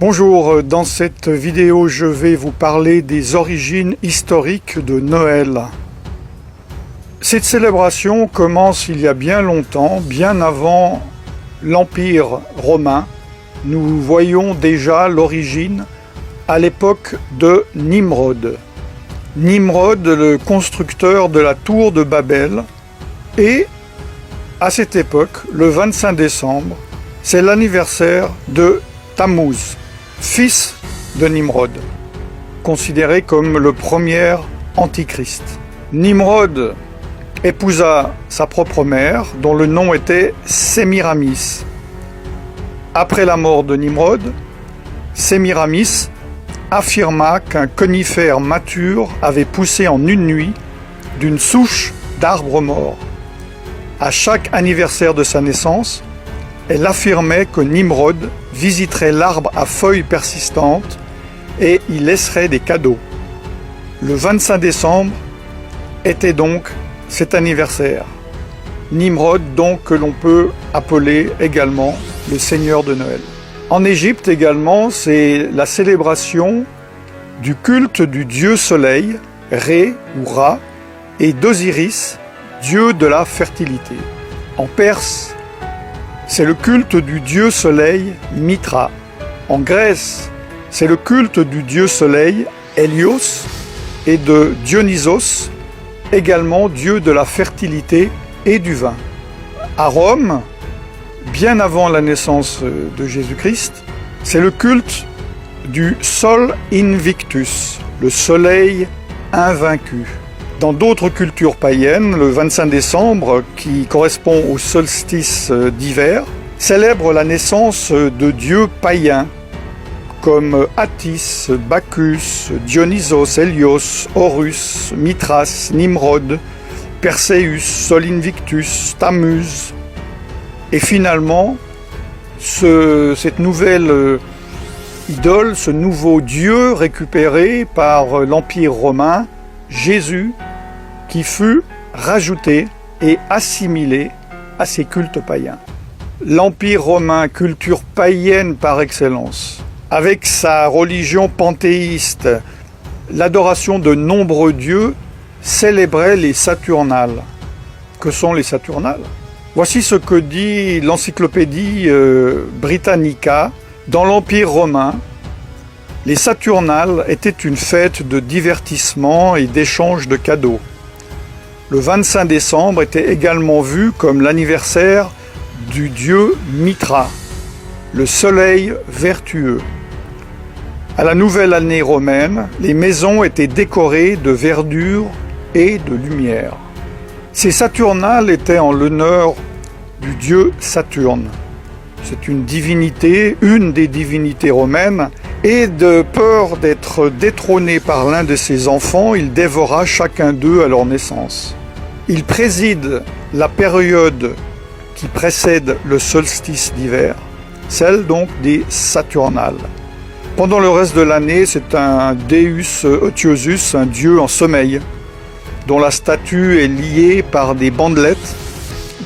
Bonjour, dans cette vidéo je vais vous parler des origines historiques de Noël. Cette célébration commence il y a bien longtemps, bien avant l'Empire romain. Nous voyons déjà l'origine à l'époque de Nimrod. Nimrod, le constructeur de la tour de Babel, et à cette époque, le 25 décembre, c'est l'anniversaire de Tammuz, fils de Nimrod, considéré comme le premier antichrist. Nimrod épousa sa propre mère, dont le nom était Sémiramis. Après la mort de Nimrod, Sémiramis affirma qu'un conifère mature avait poussé en une nuit d'une souche d'arbre mort. À chaque anniversaire de sa naissance, elle affirmait que Nimrod visiterait l'arbre à feuilles persistantes et y laisserait des cadeaux. Le 25 décembre était donc cet anniversaire. Nimrod, donc, que l'on peut appeler également le Seigneur de Noël. En Égypte également, c'est la célébration du culte du dieu soleil, Ré ou Ra, et d'Osiris, dieu de la fertilité. En Perse, c'est le culte du dieu soleil, Mitra. En Grèce, c'est le culte du dieu soleil, Hélios, et de Dionysos, également dieu de la fertilité et du vin. À Rome, bien avant la naissance de Jésus-Christ, c'est le culte du Sol Invictus, le soleil invaincu. Dans d'autres cultures païennes, le 25 décembre, qui correspond au solstice d'hiver, célèbre la naissance de dieux païens comme Attis, Bacchus, Dionysos, Hélios, Horus, Mithras, Nimrod, Perséus, Sol Invictus, Tammuz. Et finalement, cette nouvelle idole, ce nouveau dieu récupéré par l'Empire romain, Jésus, qui fut rajouté et assimilé à ces cultes païens. L'Empire romain, culture païenne par excellence, avec sa religion panthéiste, l'adoration de nombreux dieux, célébrait les Saturnales. Que sont les Saturnales ? Voici ce que dit l'encyclopédie Britannica. Dans l'Empire romain, les Saturnales étaient une fête de divertissement et d'échange de cadeaux. Le 25 décembre était également vu comme l'anniversaire du dieu Mitra, le soleil vertueux. À la nouvelle année romaine, les maisons étaient décorées de verdure et de lumière. Ces Saturnales étaient en l'honneur du dieu Saturne. C'est une divinité, une des divinités romaines, et de peur d'être détrôné par l'un de ses enfants, il dévora chacun d'eux à leur naissance. Il préside la période qui précède le solstice d'hiver, celle donc des Saturnales. Pendant le reste de l'année, c'est un Deus Otiosus, un dieu en sommeil, dont la statue est liée par des bandelettes,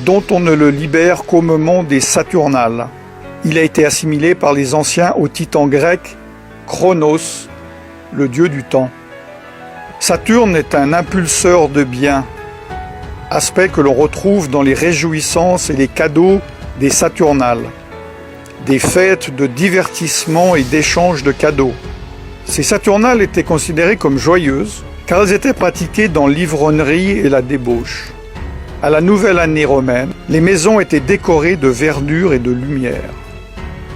dont on ne le libère qu'au moment des Saturnales. Il a été assimilé par les anciens au titan grec Chronos, le dieu du temps. Saturne est un impulseur de bien, aspect que l'on retrouve dans les réjouissances et les cadeaux des Saturnales, des fêtes de divertissement et d'échange de cadeaux. Ces Saturnales étaient considérées comme joyeuses, car elles étaient pratiquées dans l'ivrognerie et la débauche. À la nouvelle année romaine, les maisons étaient décorées de verdure et de lumière.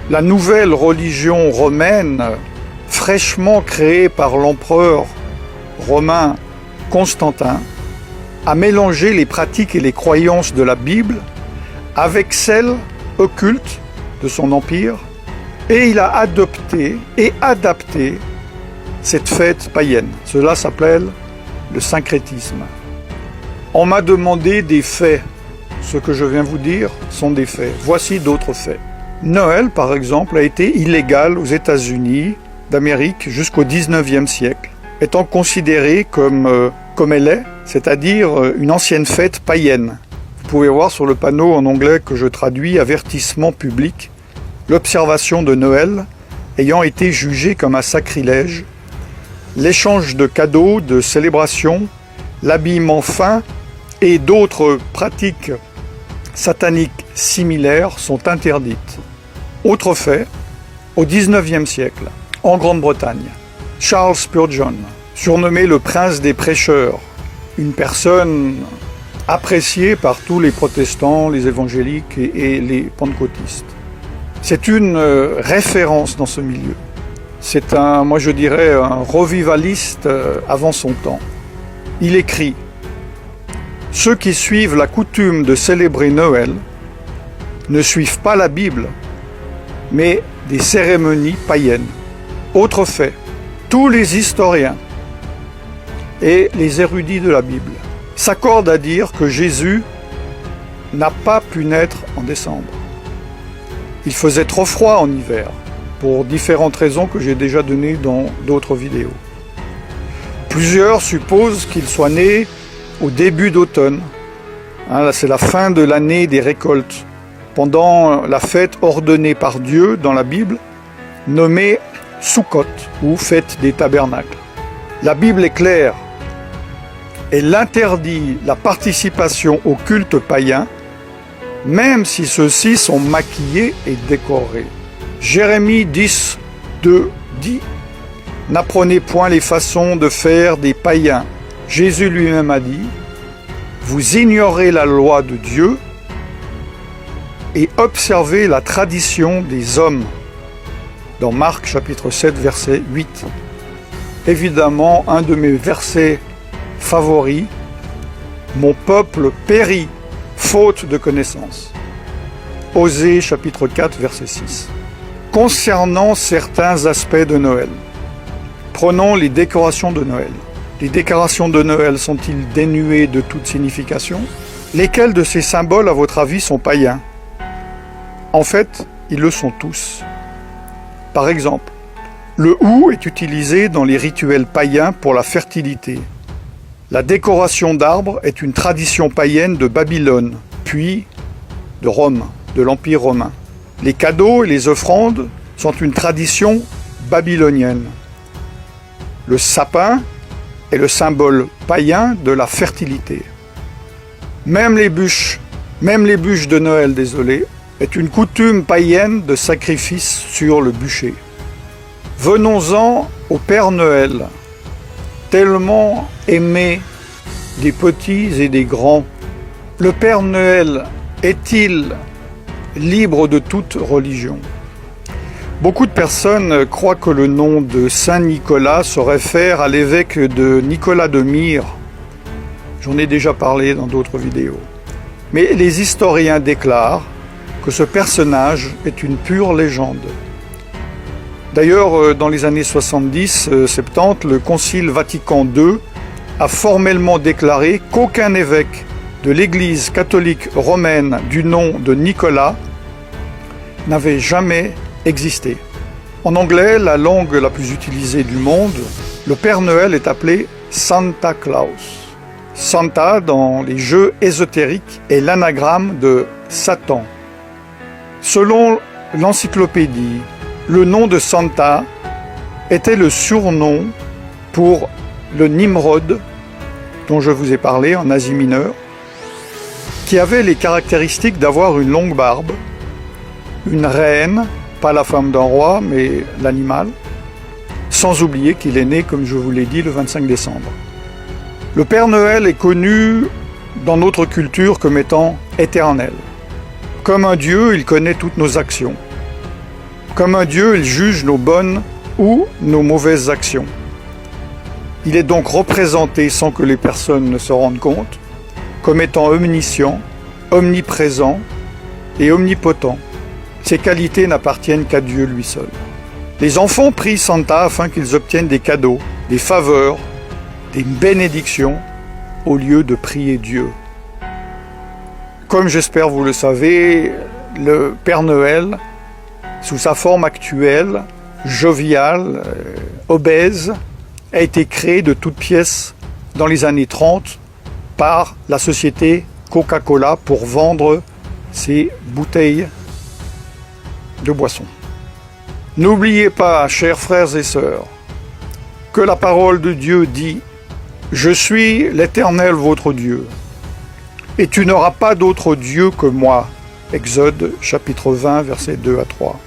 La nouvelle religion romaine, fraîchement créée par l'empereur romain Constantin, a mélangé les pratiques et les croyances de la Bible avec celles occultes de son empire, et il a adopté et adapté cette fête païenne. Cela s'appelle le syncrétisme. On m'a demandé des faits. Ce que je viens vous dire sont des faits. Voici d'autres faits. Noël, par exemple, a été illégal aux États-Unis d'Amérique jusqu'au XIXe siècle, étant considéré comme elle est, c'est-à-dire une ancienne fête païenne. Vous pouvez voir sur le panneau en anglais que je traduis « Avertissement public ». L'observation de Noël ayant été jugé comme un sacrilège, l'échange de cadeaux, de célébrations, l'habillement fin et d'autres pratiques sataniques similaires sont interdites. Autre fait, au XIXe siècle, en Grande-Bretagne, Charles Spurgeon, surnommé le prince des prêcheurs, une personne appréciée par tous les protestants, les évangéliques et les pentecôtistes. C'est une référence dans ce milieu. C'est moi je dirais, un revivaliste avant son temps. Il écrit « Ceux qui suivent la coutume de célébrer Noël ne suivent pas la Bible, mais des cérémonies païennes. » Autre fait, tous les historiens et les érudits de la Bible s'accordent à dire que Jésus n'a pas pu naître en décembre. Il faisait trop froid en hiver, pour différentes raisons que j'ai déjà données dans d'autres vidéos. Plusieurs supposent qu'il soit né au début d'automne. Là, c'est la fin de l'année des récoltes, pendant la fête ordonnée par Dieu dans la Bible, nommée Sukkot, ou fête des tabernacles. La Bible est claire. Elle interdit la participation au culte païen, même si ceux-ci sont maquillés et décorés. Jérémie 10, 2 dit « N'apprenez point les façons de faire des païens. » Jésus lui-même a dit « Vous ignorez la loi de Dieu et observez la tradition des hommes. » Dans Marc chapitre 7, verset 8. Évidemment, un de mes versets favoris, « Mon peuple périt, faute de connaissance. » Osée chapitre 4, verset 6. Concernant certains aspects de Noël, prenons les décorations de Noël. Les décorations de Noël sont-ils dénuées de toute signification? Lesquels de ces symboles, à votre avis, sont païens? En fait, ils le sont tous. Par exemple, le hou est utilisé dans les rituels païens pour la fertilité. La décoration d'arbres est une tradition païenne de Babylone, puis de Rome, de l'Empire romain. Les cadeaux et les offrandes sont une tradition babylonienne. Le sapin est le symbole païen de la fertilité. Même les bûches de Noël, est une coutume païenne de sacrifice sur le bûcher. Venons-en au Père Noël, tellement aimé des petits et des grands. Le Père Noël est-il libre de toute religion? Beaucoup de personnes croient que le nom de Saint Nicolas se réfère à l'évêque de Nicolas de Myre. J'en ai déjà parlé dans d'autres vidéos. Mais les historiens déclarent que ce personnage est une pure légende. D'ailleurs, dans les années 70-70, le Concile Vatican II a formellement déclaré qu'aucun évêque de l'Église catholique romaine du nom de Nicolas n'avait jamais existé. En anglais, la langue la plus utilisée du monde, le Père Noël est appelé Santa Claus. Santa, dans les jeux ésotériques, est l'anagramme de Satan. Selon l'encyclopédie, le nom de Santa était le surnom pour le Nimrod, dont je vous ai parlé en Asie mineure, qui avait les caractéristiques d'avoir une longue barbe, une reine, pas la femme d'un roi, mais l'animal, sans oublier qu'il est né, comme je vous l'ai dit, le 25 décembre. Le Père Noël est connu dans notre culture comme étant éternel. Comme un Dieu, il connaît toutes nos actions. Comme un Dieu, il juge nos bonnes ou nos mauvaises actions. Il est donc représenté sans que les personnes ne se rendent compte, comme étant omniscient, omniprésent et omnipotent. Ces qualités n'appartiennent qu'à Dieu lui seul. Les enfants prient Santa afin qu'ils obtiennent des cadeaux, des faveurs, des bénédictions, au lieu de prier Dieu. Comme j'espère vous le savez, le Père Noël, sous sa forme actuelle, joviale, obèse, a été créé de toutes pièces dans les années 30 par la société Coca-Cola pour vendre ses bouteilles de boissons. N'oubliez pas, chers frères et sœurs, que la parole de Dieu dit « Je suis l'Éternel votre Dieu, et tu n'auras pas d'autre Dieu que moi ». Exode chapitre 20, versets 2 à 3.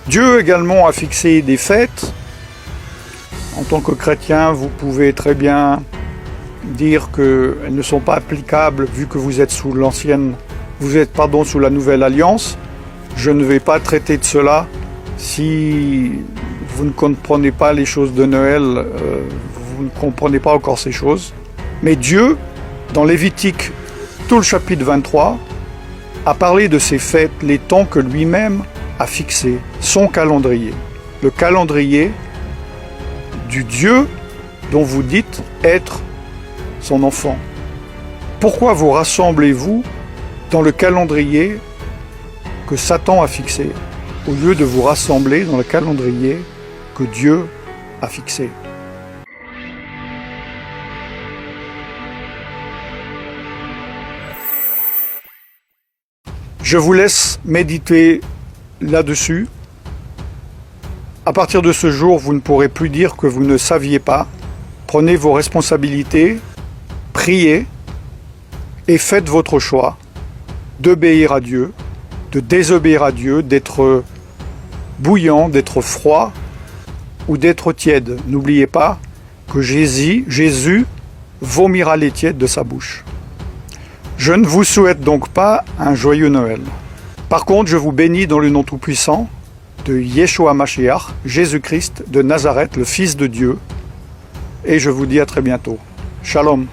Dieu également a fixé des fêtes. En tant que chrétien, vous pouvez très bien dire qu'elles ne sont pas applicables vu que vous êtes sous sous la nouvelle alliance. Je ne vais pas traiter de cela. Si vous ne comprenez pas les choses de Noël, vous ne comprenez pas encore ces choses. Mais Dieu, dans Lévitique, tout le chapitre 23, a parlé de ces fêtes, les temps que lui-même a fixés, son calendrier. Le calendrier du Dieu dont vous dites être son enfant. Pourquoi vous rassemblez-vous dans le calendrier que Satan a fixé, au lieu de vous rassembler dans le calendrier que Dieu a fixé? Je vous laisse méditer là-dessus. À partir de ce jour, vous ne pourrez plus dire que vous ne saviez pas. Prenez vos responsabilités, priez et faites votre choix d'obéir à Dieu, de désobéir à Dieu, d'être bouillant, d'être froid ou d'être tiède. N'oubliez pas que Jésus vomira les tièdes de sa bouche. Je ne vous souhaite donc pas un joyeux Noël. Par contre, je vous bénis dans le nom tout-puissant de Yeshua Mashiach, Jésus-Christ de Nazareth, le Fils de Dieu, et je vous dis à très bientôt. Shalom.